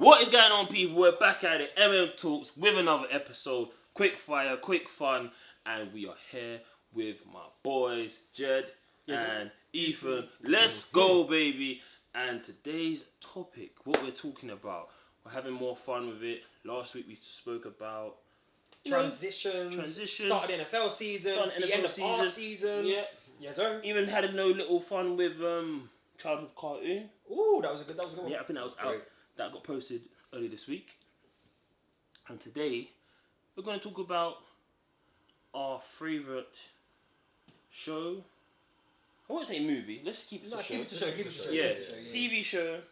What is going on, people? We're back at it, Talks, with another episode. Quick fire, quick fun, and we are here with my boys, Jed and Ethan. Let's go, baby. And today's topic, what we're talking about, we're having more fun with it. Last week we spoke about Transitions, started NFL season, the end of our season. Yeah. Yes, sir. Even had a little fun with childhood cartoon. Ooh, that was a good one. Yeah, I think that was out. That got posted early this week. And today, we're going to talk about our favourite show. I won't say movie. Let's keep it to show. Keep it to show. Yeah, TV show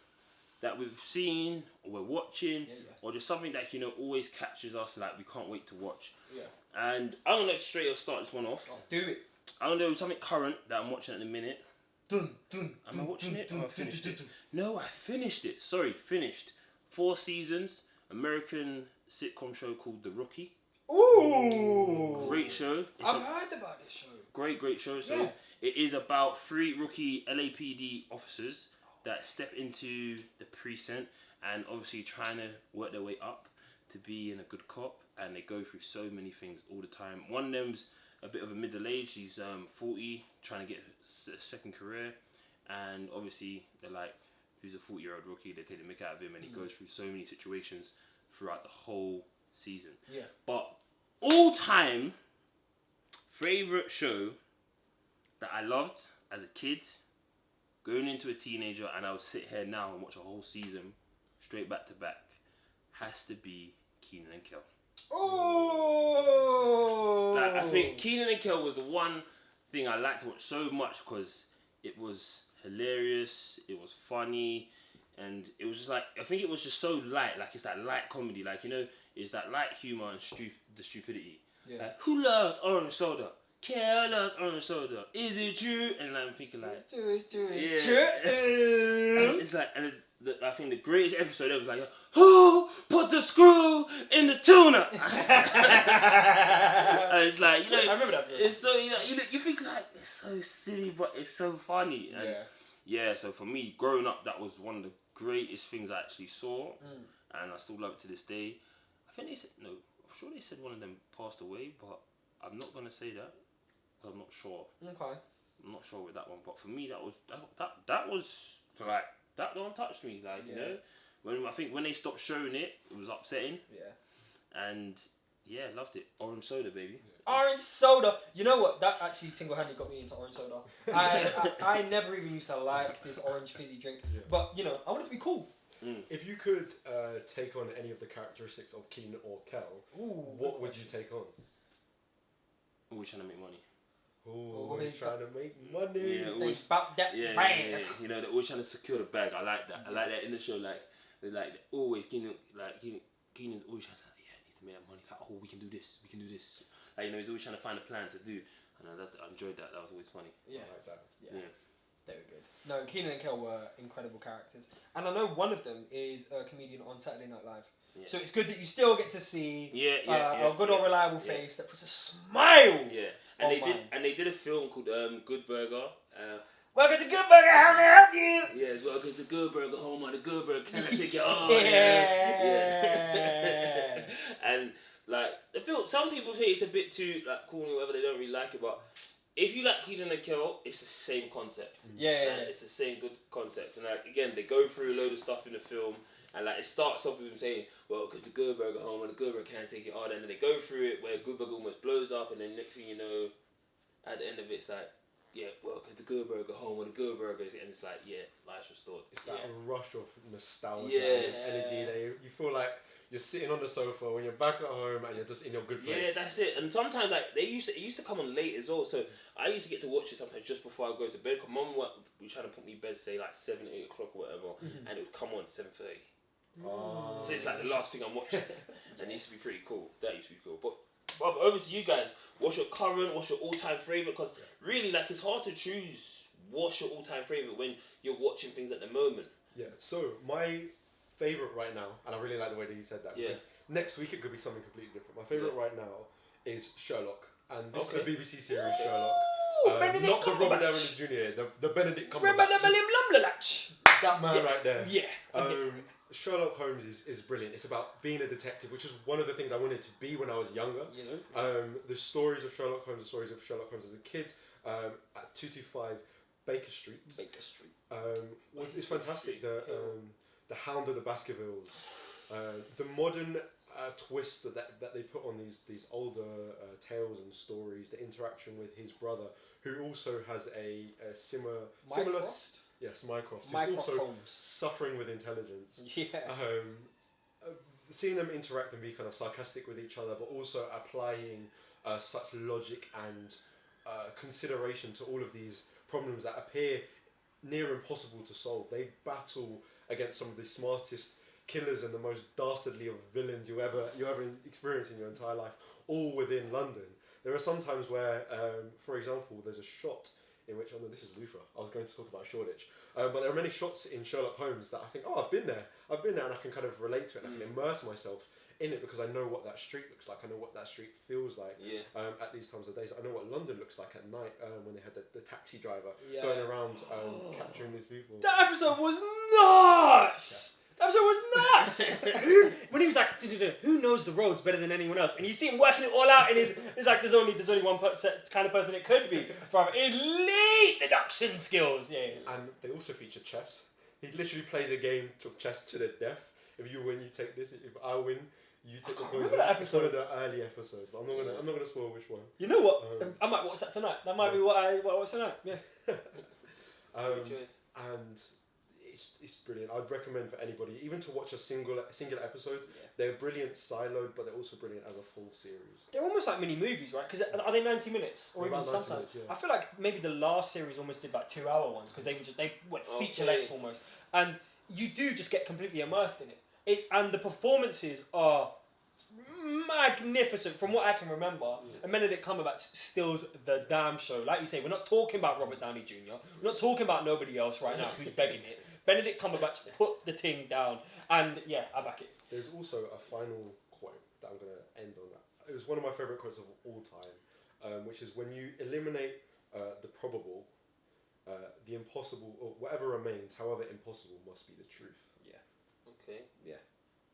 that we've seen or we're watching, or just something that always catches us. Like we can't wait to watch. Yeah. And I'm gonna straight up start this one off. Do it. I'm gonna do something current that I'm watching at the minute. Am I watching it? Or I finished it? No, I finished it. Sorry, finished. 4 seasons. American sitcom show called The Rookie. Ooh. Great show. I've heard about this show. Great show. So it is about 3 rookie LAPD officers that step into the precinct and obviously trying to work their way up to being a good cop, and they go through so many things all the time. One of them's a bit of a middle age. He's 40, trying to get a second career, and obviously they're like, who's a 40-year-old rookie? They take the mick out of him, and he goes through so many situations throughout the whole season. Yeah. But all-time favorite show that I loved as a kid, going into a teenager, and I would sit here now and watch a whole season straight back to back, has to be Kenan and Kel. Oh! Like, I think Kenan and Kel was the one thing I liked to watch so much because it was hilarious, it was funny, and it was just like, I think it was just so light. Like, it's that light comedy, like, it's that light humor and the stupidity. Yeah. Like, who loves orange soda? Kel loves orange soda. Is it true? And I'm thinking like, it's true. It's like, and I think the greatest episode ever was like, who put the screw in the tuna? And it's like, I remember that episode. It's so, you think like, it's so silly, but it's so funny. And yeah, so for me, growing up, that was one of the greatest things I actually saw, and I still love it to this day. I think they said, no, I'm sure they said one of them passed away, but I'm not going to say that. I'm not sure. Okay. I'm not sure with that one, but for me, that was like, that one touched me. Like, when they stopped showing it, it was upsetting. Yeah. And yeah, loved it. Orange soda, baby. Orange soda. You know what? That actually single-handedly got me into orange soda. I never even used to like this orange fizzy drink, but I want it to be cool. If you could take on any of the characteristics of Kenan or Kel, what would you take on? Always trying to make money. Always trying to make money. Yeah, always about that bag. They're always trying to secure the bag. I like that. I like that in the show. Like, they're always Kenan's always trying to say, I need to make that money. Like, we can do this. Like, he's always trying to find a plan to do. And I enjoyed that. That was always funny. Yeah, I like that. Yeah. They were good. No, Kenan and Kel were incredible characters, and I know one of them is a comedian on Saturday Night Live. Yeah. So it's good that you still get to see a good or reliable face that puts a smile. Yeah, and they did a film called Good Burger. Welcome to Good Burger. How may I help you? Yes, welcome to Good Burger. Home on the Good Burger. Can I take you on? Yeah. And like the film, some people say it's a bit too like corny, whatever. They don't really like it, but if you like Kenan and Kel, it's the same concept. It's the same good concept. And like again, they go through a load of stuff in the film. And like it starts off with him saying, welcome to Good Burger, home, and the Good Burger can't take it on. And then they go through it where Good Burger almost blows up, and then next thing you know, at the end of it, it's like, welcome to Good Burger, home, and the Good Burger, and it's like, life's restored. It's that rush of nostalgia, energy. That you feel like you're sitting on the sofa when you're back at home and you're just in your good place. Yeah, that's it. And sometimes like it used to come on late as well. So I used to get to watch it sometimes just before I go to bed. Cause Mum would be trying to put me to bed, say like 7, 8 o'clock or whatever, and it would come on 7:30. So it's like the last thing I'm watching, and it used to be pretty cool. That used to be cool. But over to you guys. What's your all-time favorite? Because really, like, it's hard to choose what's your all-time favorite when you're watching things at the moment. Yeah. So my favorite right now, and I really like the way that you said that. Because next week it could be something completely different. My favorite right now is Sherlock, and this is the BBC series Sherlock. Not the Robert Downey Jr. The Benedict Cumberbatch. that man right there. Yeah. Sherlock Holmes is brilliant. It's about being a detective, which is one of the things I wanted to be when I was younger. The stories of Sherlock Holmes, as a kid, at 225 Baker Street. It's fantastic. The Hound of the Baskervilles, the modern twist that they put on these older tales and stories. The interaction with his brother, who also has a similar. Yes, Mycroft. Who's also Holmes. Suffering with intelligence. Yeah. Seeing them interact and be kind of sarcastic with each other, but also applying such logic and consideration to all of these problems that appear near impossible to solve. They battle against some of the smartest killers and the most dastardly of villains you ever experience in your entire life, all within London. There are some times where, for example, there's a shot in which, this is Luther, I was going to talk about Shoreditch, but there are many shots in Sherlock Holmes that I think, I've been there, and I can kind of relate to it, and I can immerse myself in it because I know what that street looks like, I know what that street feels like at these times of days. I know what London looks like at night when they had the taxi driver going around capturing these people. That episode was nuts! That episode was nuts! When he was like, who knows the roads better than anyone else? And you see him working it all out, and it's like, there's only one kind of person it could be. From elite deduction skills, And they also feature chess. He literally plays a game of chess to the death. If you win, you take this. If I win, you take the poison. It's one of the early episodes, but I'm not gonna spoil which one. You know what? I might watch that tonight. That might be what I watch tonight. Yeah. And it's brilliant. I'd recommend for anybody, even to watch a singular episode. They're brilliant siloed, but they're also brilliant as a full series. They're almost like mini movies, right? Because are they 90 minutes or even sometimes? I feel like maybe the last series almost did like 2-hour ones because they went feature length almost, and you do just get completely immersed in it. And the performances are magnificent from what I can remember. And Benedict Cumberbatch steals the damn show. Like you say, we're not talking about Robert Downey Jr. We're not talking about nobody else right now who's begging it. Benedict Cumberbatch put the thing down, and I back it. There's also a final quote that I'm going to end on that. It was one of my favourite quotes of all time, which is, when you eliminate the probable, the impossible, or whatever remains, however impossible, must be the truth. Okay. Yeah.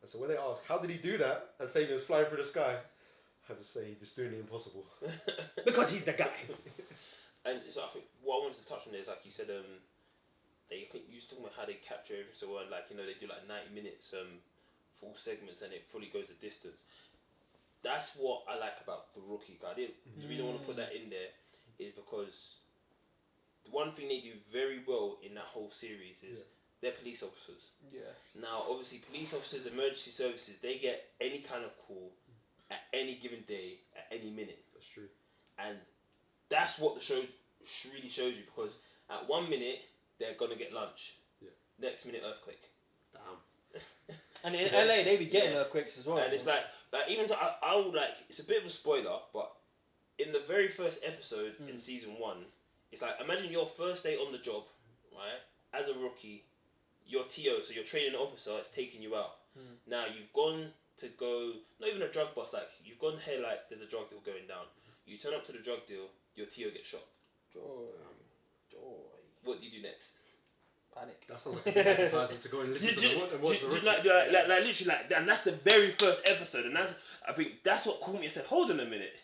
And so when they ask, how did he do that? And Fabian's flying through the sky, I have to say, he's doing the impossible. Because he's the guy. And so I think what I wanted to touch on is, like you said, I think you were talking about how they capture everything so well, like, they do like 90 minutes full segments and it fully goes the distance. That's what I like about The Rookie. The reason I want to put that in there is because the one thing they do very well in that whole series is they're police officers. Yeah. Now, obviously, police officers, emergency services, they get any kind of call at any given day, at any minute. That's true. And that's what the show really shows you, because at 1 minute, they're going to get lunch. Yeah. Next minute, earthquake. Damn. And in LA, they be getting earthquakes as well. And it's like even though I would it's a bit of a spoiler, but in the very first episode in season 1, it's like, imagine your first day on the job, right? As a rookie, your TO, so your training officer, is taking you out. Now you've gone to go, not even a drug bust, like you've gone here, like there's a drug deal going down. You turn up to the drug deal, your TO gets shot. Joy. What do you do next? Panic. That sounds like a good advertisement to go and listen to and watch The Rookie. Like literally, like, and that's the very first episode, and I think that's what caught me and said, hold on a minute,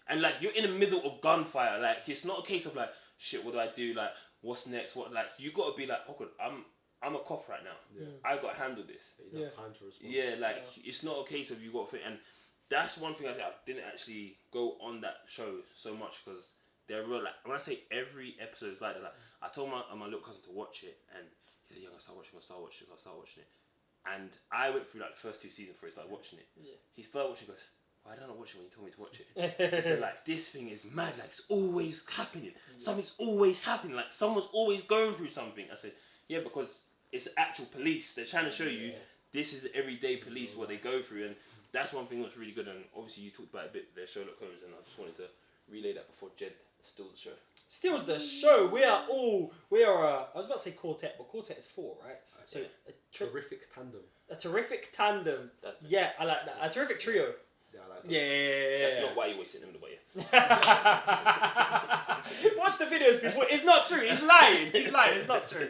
and you're in the middle of gunfire, like it's not a case of like, shit, what do I do, like what's next, you got to be like, oh good, I'm a cop right now. Yeah. I got to handle this. You don't have time to respond. Yeah, it's not a case of you got to fit, and that's one thing I didn't actually go on that show so much, because they're real. Like when I say every episode is like that, I told my little cousin to watch it, and he said, "Yeah, I start watching it." And I went through like the first 2 seasons before he started watching it. Yeah. He started watching, goes, "Why didn't I watch it when you told me to watch it?" He said, like, this thing is mad. Like it's always happening. Something's always happening. Like someone's always going through something. I said, "Yeah, because it's actual police. They're trying to show you this is everyday police, what they go through." And that's one thing that's really good. And obviously you talked about it a bit there, Sherlock Holmes, and I just wanted to relay that before Jed steals the show. Steals the show. We are I was about to say quartet, but quartet is 4, right? So a terrific tandem. A terrific tandem. Yeah, I like that. A terrific trio. Yeah, I like that. Yeah. That's not why you always sit in the way. Watch the videos before. It's not true. He's lying. It's not true.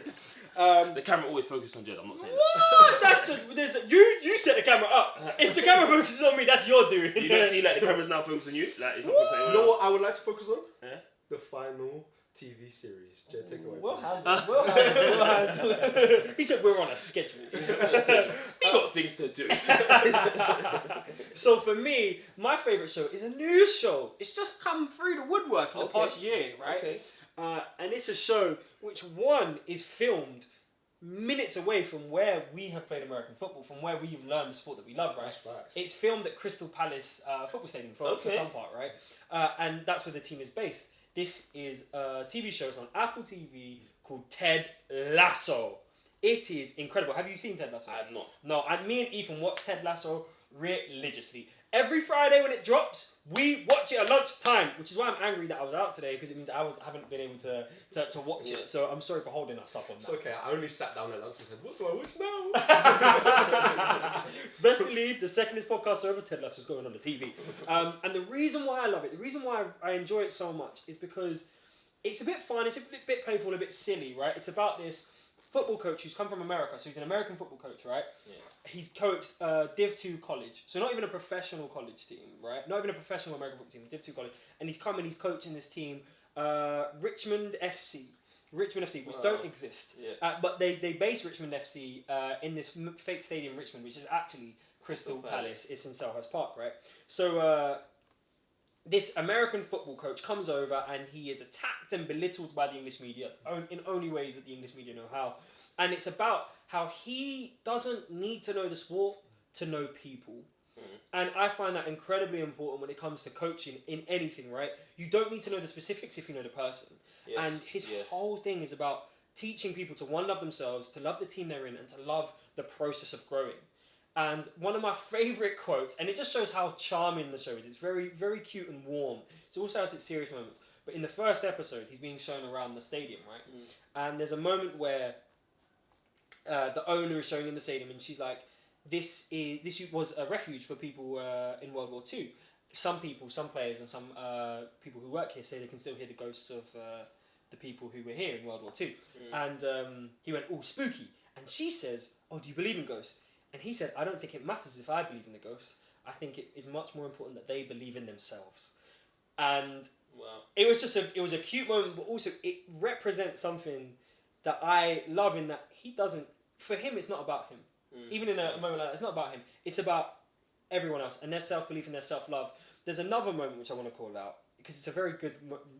The camera always focuses on Jed. I'm not saying what? That's just you set the camera up. If the camera focuses on me, that's your doing. You don't see like the camera's now focused on you. Like it's not focused on You anyone know else. what I would like to focus on? Yeah? The final TV series. Jed, take away. We'll please. handle. He said we're on a schedule. We got things to do. So for me, my favourite show is a news show. It's just come through the woodwork in the past year, right? Okay. And it's a show which one is filmed minutes away from where we have played American football, from where we've learned the sport that we love, right? That's facts. It's filmed at Crystal Palace Football Stadium for some part, right? And that's where the team is based. This is a TV show. It's on Apple TV called Ted Lasso. It is incredible. Have you seen Ted Lasso? I'm not. No, and me and Ethan watch Ted Lasso religiously. Every Friday when it drops, we watch it at lunchtime, which is why I'm angry that I was out today, because it means I haven't been able to watch it. So I'm sorry for holding us up on that. It's okay. I only sat down at lunch and said, "What do I watch now?" Best believe the second this podcast is over, Ted Lasso's going on the TV. And the reason why I love it, the reason why I enjoy it so much, is because it's a bit fun, it's a bit playful, a bit silly, right? It's about this football coach who's come from America, so he's an American football coach, right? Yeah. He's coached Div 2 college, so not even a professional college team, right? Not even a professional American football team, Div 2 college. And he's come and he's coaching this team, Richmond FC, which don't exist. Yeah. But they base Richmond FC in this fake stadium in Richmond, which is actually Crystal Palace. It's in Selhurst Park, right? So this American football coach comes over and he is attacked and belittled by the English media in only ways that the English media know how. And it's about how he doesn't need to know the sport to know people. And I find that incredibly important when it comes to coaching in anything, right? You don't need to know the specifics if you know the person. Yes. And his whole thing is about teaching people to, one, love themselves, to love the team they're in, and to love the process of growing. And one of my favourite quotes, and it just shows how charming the show is. It's very, very cute and warm. It also has its serious moments. But in the first episode, he's being shown around the stadium, right? And there's a moment where the owner is showing him the stadium, and she's like, this was a refuge for people in World War II. Some players and some people who work here say they can still hear the ghosts of the people who were here in World War II. And he went, "Oh, spooky." And she says, "Oh, do you believe in ghosts?" And he said, "I don't think it matters if I believe in the ghosts. I think it is much more important that they believe in themselves." And it was a cute moment, but also it represents something that I love in that he doesn't. For him, it's not about him. Even in a moment like that, it's not about him. It's about everyone else and their self-belief and their self-love. There's another moment which I want to call out because it's a very good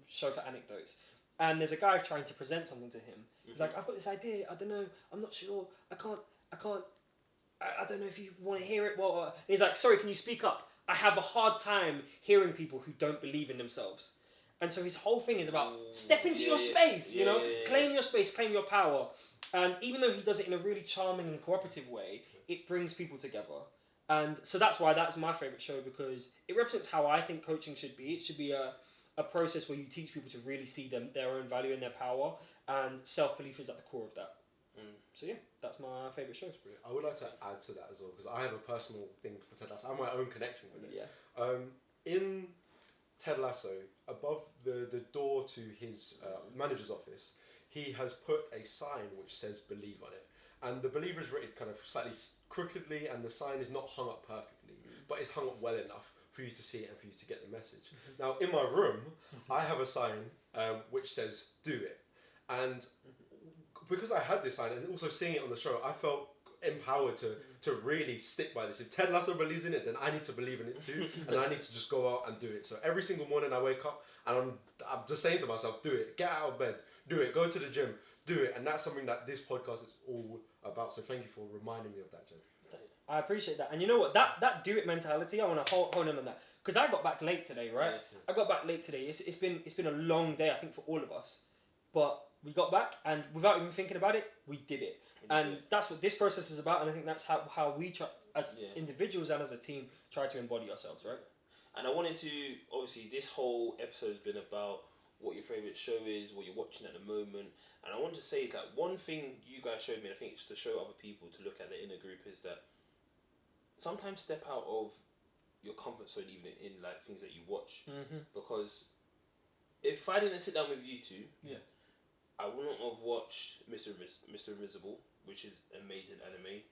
show for anecdotes. And there's a guy trying to present something to him. He's like, "I've got this idea. I don't know. I'm not sure. I don't know if you want to hear it." Well, and he's like, "Sorry, can you speak up? I have a hard time hearing people who don't believe in themselves." And so his whole thing is about step into your space, you know, claim your space, claim your power. And even though he does it in a really charming and cooperative way, it brings people together. And so that's why that's my favourite show, because it represents how I think coaching should be. It should be a process where you teach people to really see their own value and their power, and self-belief is at the core of that. So yeah, that's my favourite show. I would like to add to that as well, because I have a personal thing for Ted Lasso. I have my own connection with it. Yeah. In Ted Lasso, above the door to his manager's office, he has put a sign which says "Believe" on it. And the "Believer" is written kind of slightly crookedly, and the sign is not hung up perfectly, but it's hung up well enough for you to see it and for you to get the message. Now, in my room, I have a sign which says "Do it." And because I had this sign, and also seeing it on the show, I felt empowered to really stick by this. If Ted Lasso believes in it, then I need to believe in it too, and I need to just go out and do it. So every single morning I wake up and I'm just saying to myself, "Do it, get out of bed, do it, go to the gym, do it." And that's something that this podcast is all about. So thank you for reminding me of that, Jen. I appreciate that. And you know what, that do it mentality, I want to hold on that, because I got back late today, right? I got back late today. It's been a long day, I think, for all of us, but we got back, and without even thinking about it, we did it. And that's what this process is about, and I think that's how we try, as individuals and as a team, try to embody ourselves, right? And I wanted to, obviously, this whole episode has been about what your favourite show is, what you're watching at the moment. And I wanted to say is that one thing you guys showed me, and I think it's to show other people to look at the inner group, is that sometimes step out of your comfort zone, even in like things that you watch. Because if I didn't sit down with you two, I wouldn't have watched Mr. Invisible, which is amazing anime,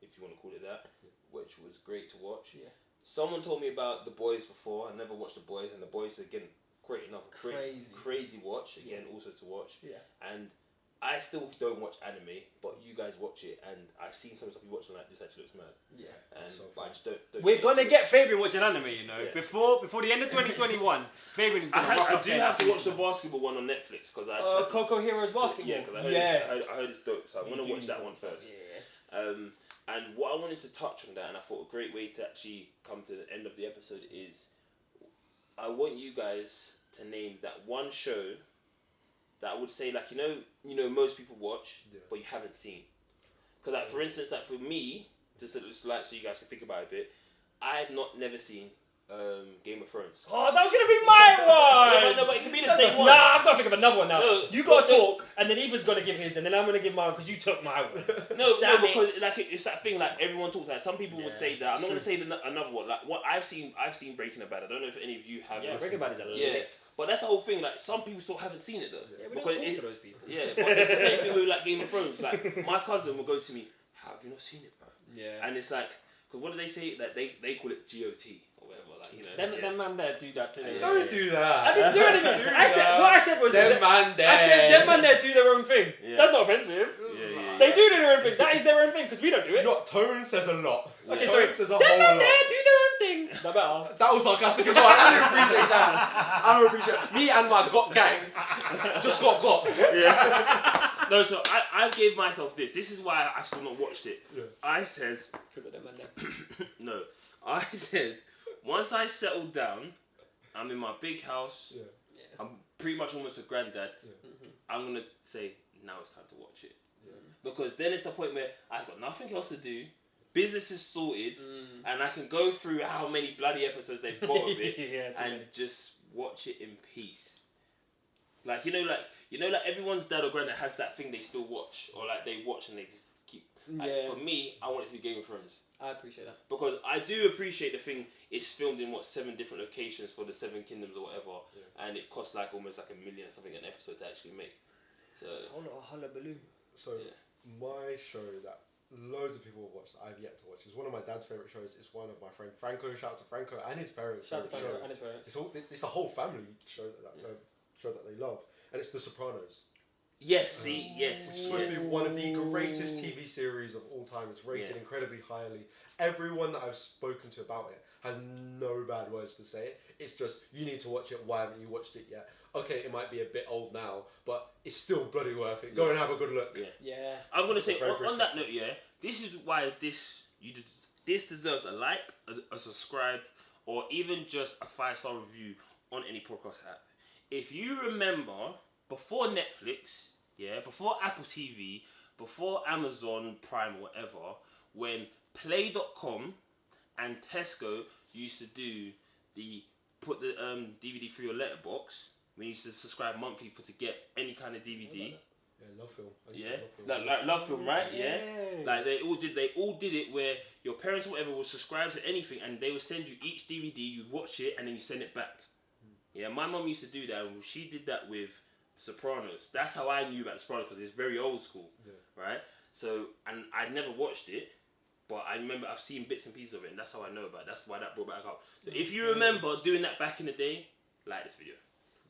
if you want to call it that, which was great to watch. Yeah. Someone told me about The Boys before. I never watched The Boys, and The Boys again, great enough, crazy watch again, also to watch. Yeah. And I still don't watch anime, but you guys watch it, and I've seen some stuff you watching like this actually looks mad. Yeah. And So but I just don't We're gonna get Fabian watching anime, you know. Yeah. Before the end of 2021, Fabian is gonna rock I up do there have to and watch the basketball one on Netflix because I actually Coco Heroes basketball. yeah, because I heard it's dope, so I'm gonna watch that one first. Yeah. And what I wanted to touch on that, and I thought a great way to actually come to the end of the episode is, I want you guys to name that one show that I would say, like, you know, most people watch, but you haven't seen. Because, like, for instance, like for me, just like so you guys can think about it a bit, I had never seen Game of Thrones. Oh, that was gonna be my one. No, but it could be the same one. Nah, I've got to think of another one now. No, you gotta talk, and then Ethan's gonna give his, and then I'm gonna give mine because you took my one. No, Damn because it. like it's that thing like everyone talks like some people would say that. I'm not gonna say another one. Like what I've seen Breaking Bad. I don't know if any of you have. Yeah, Breaking Bad is a yeah. lit. But that's the whole thing. Like some people still haven't seen it though. Yeah, we don't talk to those people. Yeah, but it's the same thing with like Game of Thrones. Like my cousin will go to me, "How have you not seen it, bro?" Yeah. And it's like, because what do they say? That they call it GOT or whatever. Like you know. Them man there do that. Don't do that. I didn't do anything. What I said was them man there. I said them man there do their own thing. Yeah. That's not offensive. Yeah. They do their own thing. That is their own thing because we don't do it. Not tone says a lot. Okay, Tone sorry. says a Them whole man lot. there do their own thing. Is that better? That was sarcastic as well. I don't appreciate that. I don't appreciate it. Me and my got gang just got. Yeah. No, so I gave myself this. This is why I still not watched it. Yeah. I said Because of them man there. no. I said once I settle down, I'm in my big house. Yeah. I'm pretty much almost a granddad. Yeah. I'm gonna say now it's time to watch it. Yeah. Because then it's the point where I've got nothing else to do. Business is sorted, and I can go through how many bloody episodes they've got of it, and just watch it in peace. Like everyone's dad or granddad has that thing they still watch, or like they watch and they just keep. Like, for me, I want it to be Game of Thrones. I appreciate that. Because I do appreciate the thing. It's filmed in 7 different locations for the 7 kingdoms or whatever, and it costs like almost like $1 million or something an episode to actually make. So. Oh no, hullabaloo. So my show that loads of people have watched that I've yet to watch is one of my dad's favourite shows. It's one of my friend Franco. Shout out to Franco and his parents. Shout out to Franco and his parents. It's a whole family show show that they love, and it's The Sopranos. Yes, yes. Which is supposed to be one of the greatest TV series of all time. It's rated incredibly highly. Everyone that I've spoken to about it has no bad words to say. It's just, you need to watch it. Why haven't you watched it yet? Okay, it might be a bit old now, but it's still bloody worth it. Go and have a good look. Yeah. I'm going to say, on that note, this is why this deserves a like, a subscribe, or even just a 5-star review on any podcast app. If you remember, before Netflix, before Apple TV, before Amazon Prime or whatever, when Play.com and Tesco used to do put the DVD through your letterbox, we used to subscribe monthly to get any kind of DVD. Yeah, Love Film. Like Love Film, right? Yeah. Like they all did it where your parents or whatever would subscribe to anything and they would send you each DVD, you'd watch it and then you send it back. Yeah, my mum used to do that. She did that with Sopranos. That's how I knew about Sopranos because it's very old school, right? So, and I'd never watched it, but I remember I've seen bits and pieces of it, and that's how I know about it. That's why that brought back up. So if you remember doing that back in the day, like this video,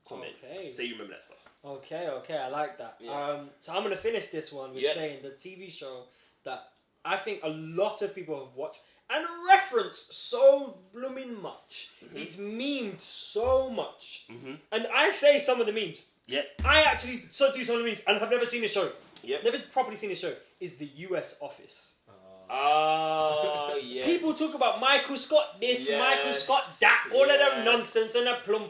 comment, say you remember that stuff. Okay, I like that. Yeah. So I'm gonna finish this one with saying the TV show that I think a lot of people have watched and referenced so blooming much. It's memed so much, and I say some of the memes. Yeah. I actually do some of the memes and have never seen the show. Yep. Never properly seen the show. Is the US Office. Yes. People talk about Michael Scott this, Michael Scott that, all of them nonsense and that plum.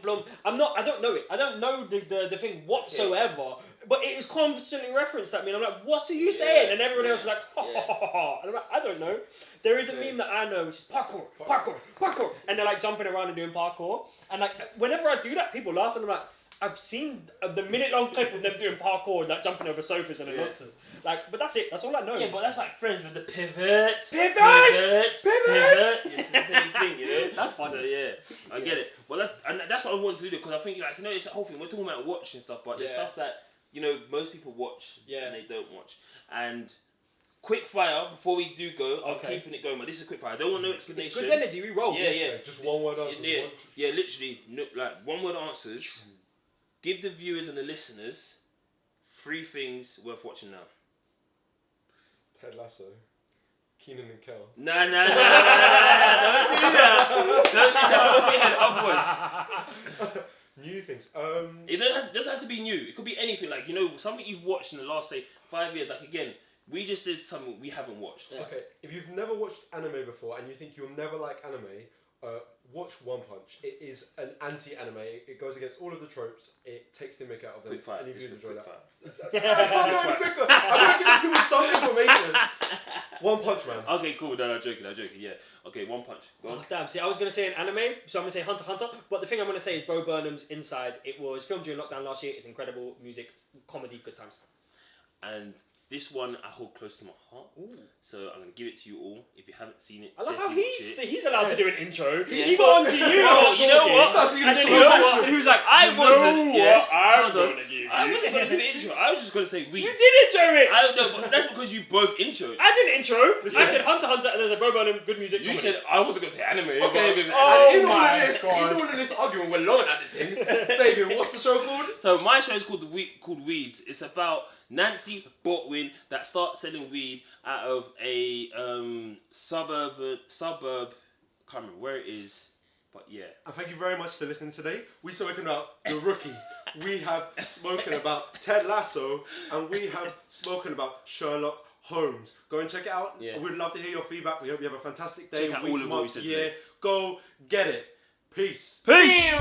I don't know it. I don't know the thing whatsoever. But it is constantly referenced at me, and I'm like, what are you saying? And everyone else is like, ha ha ha ha. And I'm like, I don't know. There is a meme that I know, which is parkour. And they're like jumping around and doing parkour. And like, whenever I do that, people laugh, and I'm like, I've seen the minute-long clip of them doing parkour, like jumping over sofas and nonsense. Like, but that's it. That's all I know. Yeah, but that's like Friends with the pivot. It's the same thing, you know. That's fun. So I get it. But that's what I want to do because I think it's a whole thing. We're talking about watching stuff, but the stuff that most people watch Yeah. and they don't watch. And quick fire before we do go. I'm Okay. keeping it going, but this is quick fire. I don't want no explanation. It's good energy. We roll. Yeah. Just one word answers. Yeah, literally, like one word answers. Give the viewers and the listeners 3 things worth watching now. Ted Lasso, Keenan and Kel. Nah. Don't do that. Don't do that. Upwards. New things. It doesn't have to be new. It could be anything. Like, something you've watched in the last, say, 5 years. Like, again, we just did something we haven't watched. Okay, if you've never watched anime before and you think you'll never like anime, watch One Punch. It is an anti-anime. It goes against all of the tropes. It takes the mick out of them. Quick fire. And if you enjoy that. Fire. I can't go any quicker. I'm going to give people some information. One Punch Man. Okay, cool. No, I'm joking. Yeah. Okay, One Punch. Go on. Oh, damn. See, I was going to say an anime, so I'm going to say Hunter x Hunter. But the thing I'm going to say is Bo Burnham's Inside. It was filmed during lockdown last year. It's incredible. Music, comedy, good times. And this one I hold close to my heart. Ooh. So I'm going to give it to you all. If you haven't seen it, I love how definitely watch it. he's allowed to do an intro. Yeah. He got on to you. Well, you know what? That's And then he was like, I wasn't. Yeah, I'm hold on. gonna give I you. wasn't going to do the intro. I was just going to say we. You did intro it. I don't know, but that's because you both introed. I didn't intro. I said Hunter x Hunter, and there's a Bo Burnham, good music. You comedy. said I wasn't going to say anime. Okay. Oh in my all of this argument, we're long at the thing. Baby, what's the show called? So my show is called Weeds. It's about Nancy Botwin that starts selling weed out of a suburb. Can't remember where it is, but yeah. And thank you very much for listening today. We've spoken about The Rookie. We have spoken about Ted Lasso, and we have spoken about Sherlock Holmes. Go and check it out. Yeah. We'd love to hear your feedback. We hope you have a fantastic day. Check out week, all of what we month, said year. today. Go get it. Peace. Peace.